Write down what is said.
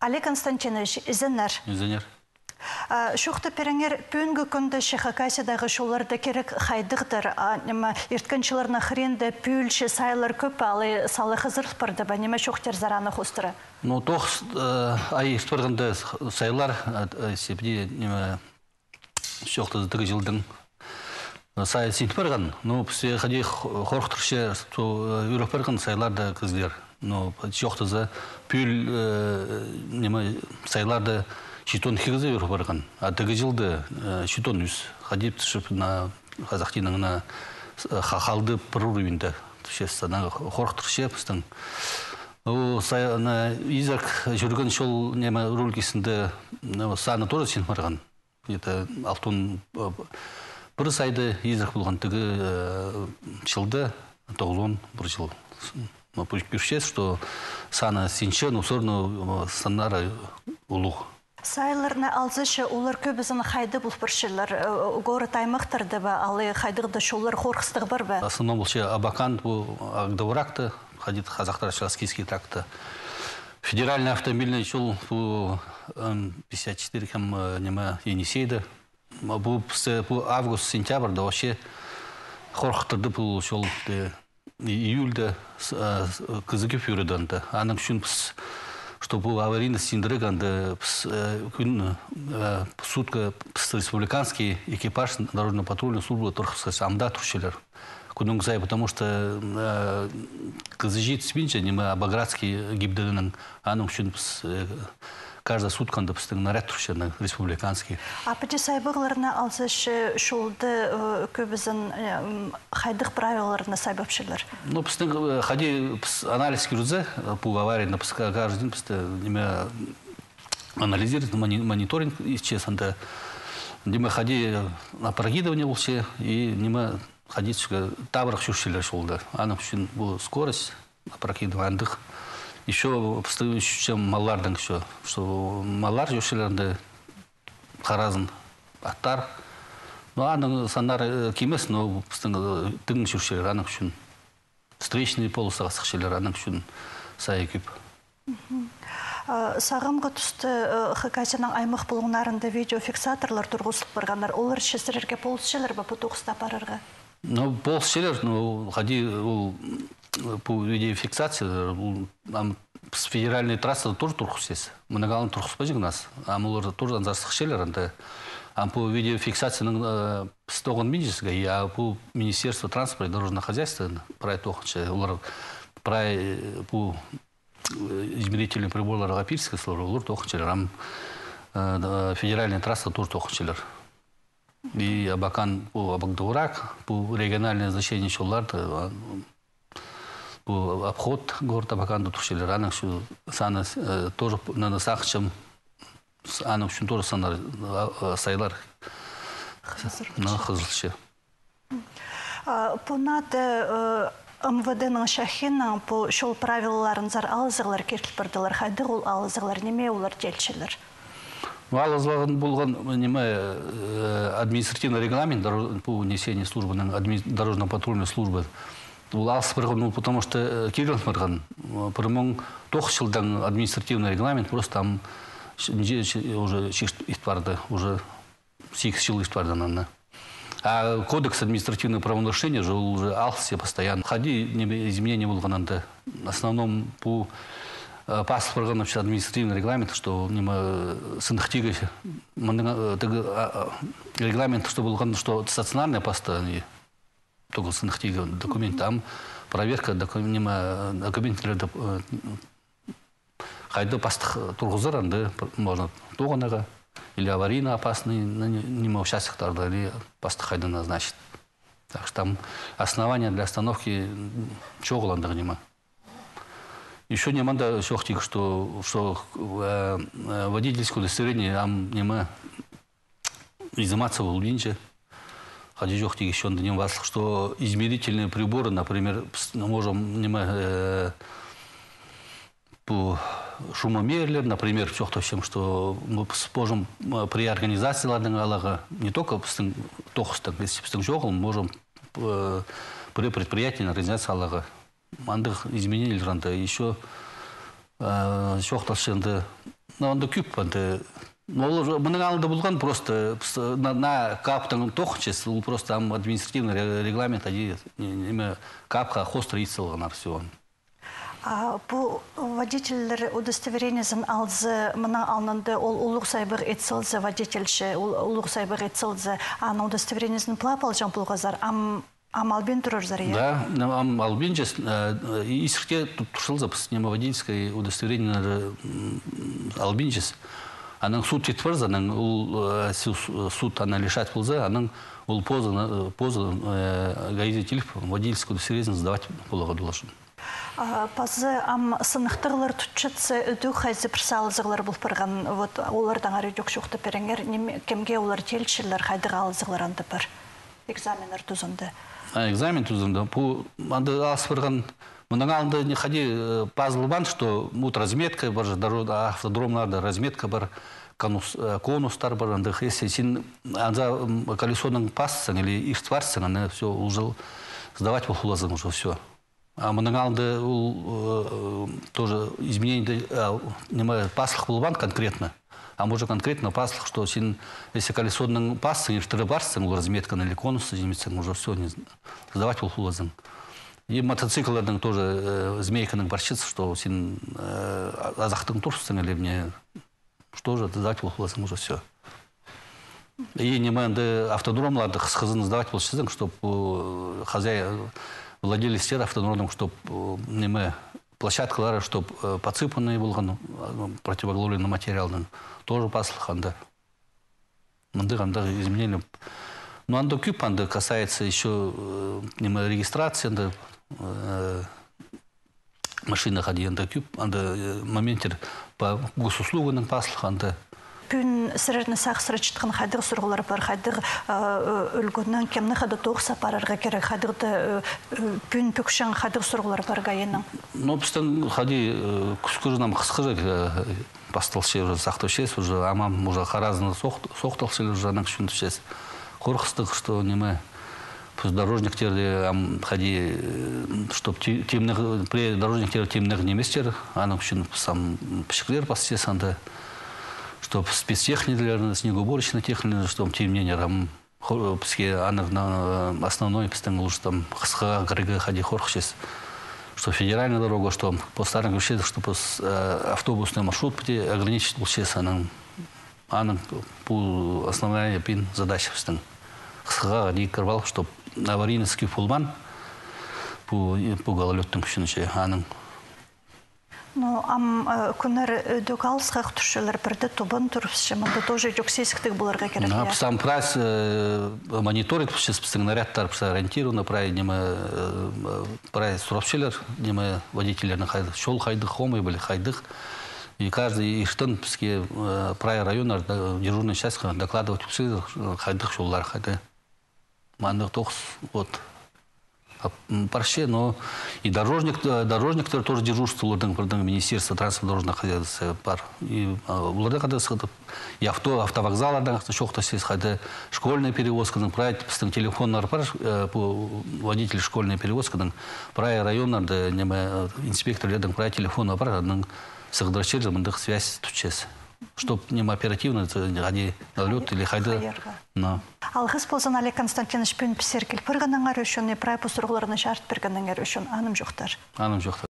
Олег Константинович, изенер. Изенер. Шуқты переңер пөнгі күнді Шехакасидағы шоларды керек хайдығдыр. Ерткіншілеріні хренді пүлші сайлар көп алы салы қызырық барды ба? Неме шуқтер зараны қостыры? Ну, тоқ ай історғынды сайлар сепде неме шуқты зытығы жылдың сай синт барған. Ну, псе хади хорқтыршы үйрек барған сайларды кіздер. Ну, шуқты за пүл неме сайларды Шитон хигізі өріп барған. Атығы жылды шитон үз. Қадеп түшіп на Қазақтинің на халды бір ұруында. Қорқтыр шепістің. Изак жүрген шол неме рөлгесінде саны тоже сен барған. Алтын бір сайды Изак болған түгі жылды 9-10 бір жыл. Пүшкес, что саны сенші, но сорны санары ұлық. Сайларны алзышы олар көбізін қайды бұл біршілер город аймақтырды ба, алы қайдығды шолар қорқыстығы бар ба? Основном бұл Абакан бұл Агдавыракты, қадет Қазақтар Шаскийский тракты. Федеральный автомобильный жол бұл 54 кем неме Енисейді. Бұл август-сентябрьда вообще қорқықтырды бұл жол июльда кызыкып үйреді. Аның үшін что был аварийный синдрыг, күн сутка республиканский экипаж дорожно-патрульной службы торховская амда туршилер. Кудунг зай, потому что кызыжит спинча, не мы Абаградский гибденен, ану шун каждая сутка наряд туршилер республиканский. А пяти сайбыгларны алсыш шулды көбізін хайдық правиларны сайбапшилер? Ну, пстың хади анализ кирудзе по аварии на каждый день пстың анализирует мониторинг исчезанды. Неме хади на прогидывание вообще и неме ходить табрах шушилер шулды. Ану шун был скорость опрокидывандых. Еще чем малардың еще, что малар жушилерді қаразын аттар. Ну, аның сандар кемес, но тың жушилер аның үшін. Встречный полосыға сықшилер аның үшін сай екіп. Сағымғы түсті Хакасияның аймақ болуңнарында видеофиксаторлар тұрғысылып барғандар. Олар шесірерге полысшелер ба бұтуқыста барырға? Ну, полысшелер, ну, ходи по видеофиксации, там с федеральной трассы тоже турхус есть. Мы на головном турхус пойдем у нас, а мы тоже анзарсых шеллер, а по видеофиксации на стогон минжисга, а по Министерству транспорта и дорожного хозяйства про это про по измерительным приборам Рогопильской службы, лур тохчелер, федеральная трасса тоже тохчелер. И Абакан по Абагдурак, по региональное значение шуллар, обход город Абакан тушили ранах, что сана тоже на носах, чем анам что тоже сана сайлар на хозлще. Понад МВД-ның шахинның по шол правилаларын зар алызығылар кертіп бірділер, қайды ол алызығылар, неме олар делшілер? Алызыларын болған неме административный регламент по несению службы дорожно-патрульной службы. Ну, потому что Кирилл Марган, промон тохшилдан административный регламент, просто там уже уже 6 сил иствардана. А кодекс административного правонарушения уже алсе постоянно. Ходи изменения было в основном по паспорту административный регламент, что сынхтига регламент, что было что стационарная поста. Только сынхтига документ, там проверка документов хайда пастых тургузар, можно тогонага или аварийно опасный, не участок или пастых хайда назначить. Так что там основания для остановки чогланда нема. Еще не надо шохтик, что водительское удостоверение там нема изыматься в Лунче. Ходи шохтик еще не вас, что измерительные приборы, например, можем нема по шумомерлер, например, что мы сможем при организации ладного не только если можем при предприятии организации аллага мандых изменений ранта еще онда күп анда. Мының алды болған просто на каптың тоқчес, ол просто административный регламент неме капқа хостроицылған все. Бұл водительлер удостоверениесін алзы, мұна алынды, ол ұлық сайбық етсілзі водительші, ұлық сайбық етсілзі, аны удостоверениесін плапал жан бұлғазар, албен тұрыр зар, да? Да, албен жес, исірке тұршылзы, неме водительское удостоверение албен жес. Аның суд жетіп барза, суд ана лишать болза, аның ол позы газетеліп водительское удостоверение сдавать болуға должен. Пазы сынықтығылар тұтшытсы өді қайзы бірсалызығылар бұл бірған, олардан ары өдік шоқты переңер, кемге олар телшілер қайдыға алызығылар анды бір экзаменер тұзынды? Экзамен тұзынды. Бұл анды алыс бірған, мұның алынды не қади пазыл бан, что разметка бар, автодромларда разметка бар, конустар бар, если сен колесоның пассың или иштварсың, аны все уже сдавать бұл хулазың уже все. А мұның алды тоже изменение паслық болған конкретно. А может конкретно паслық, что если колесоның пассың, или барсың, разметка или конусы, уже все сдавать бұл хулазың. И мотоциклардың тоже змейканың баршысы, что сен азақтың тұрсың, или мне что же сдавать бұл хулазың уже все. И неме автодромларды қысқызын сдавать бұл шызың, чтобы хозяин владелец автодромом, чтобы площадкалары, чтобы подсыпанные болған противоглорийный материалның тоже паслық анда изменили. Но анда күп анда касается еще регистрации машина ходи анда күп анда моменттер по госуслуганың паслық анда. Пүн сірерні сақсыры чытқан қайдығы сұрғылар бар, қайдығы үлгінің кемні қады тоқ сапарарға керек, қайдығыды пүн пөкшен қайдығы сұрғылар бар ғайының? Ну, біздің қады күскірінам қысқыры басталшы сақтаушес, амам уже харазны соқталшы жаның үшін түшес. Қорқыстық, что неме дорожниктерде қады, чтоб при дорожниктерде темнің неместер, аның үшін сам пішіклер пастес анда, чтобы спецтехникалерді, снегоуборочный техникалерді, чтобы темненерам основной пістің ұлыш қысқаға кірігі қади қорқышес. Что федеральная дорога, что по старым вещам, чтобы автобусный маршрут ограничить получается, аның по основная пин задача пістің. Қысқаға кади кірвал, чтобы аварийный скип болман по гололеттің күшінше аның. Ну, күнер дөк алысқақ түршілер бірді тобын тұрыпсы, мұнда тоже жүксескітік бұларға керек. Сам прайс мониторит, пістің нарядтар ориентированы, прайс сұрапшелер, водителерінің қайдық, шол қайдық, хомай білі қайдық. И каждый иштын піске прай районар дежурный часть докладывать қайдық шоллар қайды. Мандық тоқс, вот. Парше, но и дорожник тоже дежурство Министерства транспорта хозяйства пар. И и автовокзалардан шоқта сез қайды школьная перевозканың править пістің телефонлар пар водитель школьная перевозканың править районларды инспекторлердің править телефонлар пар сығдырачер мындық связь түтчес. Чтоб оперативно ғади налет или қайды. Алғыз болсан Олег Константинович пүн пісеркел піргінің әрі үшін, прай пұсырғыларына жарт біргінің әрі үшін, аным жоқтар. Аным жоқтар.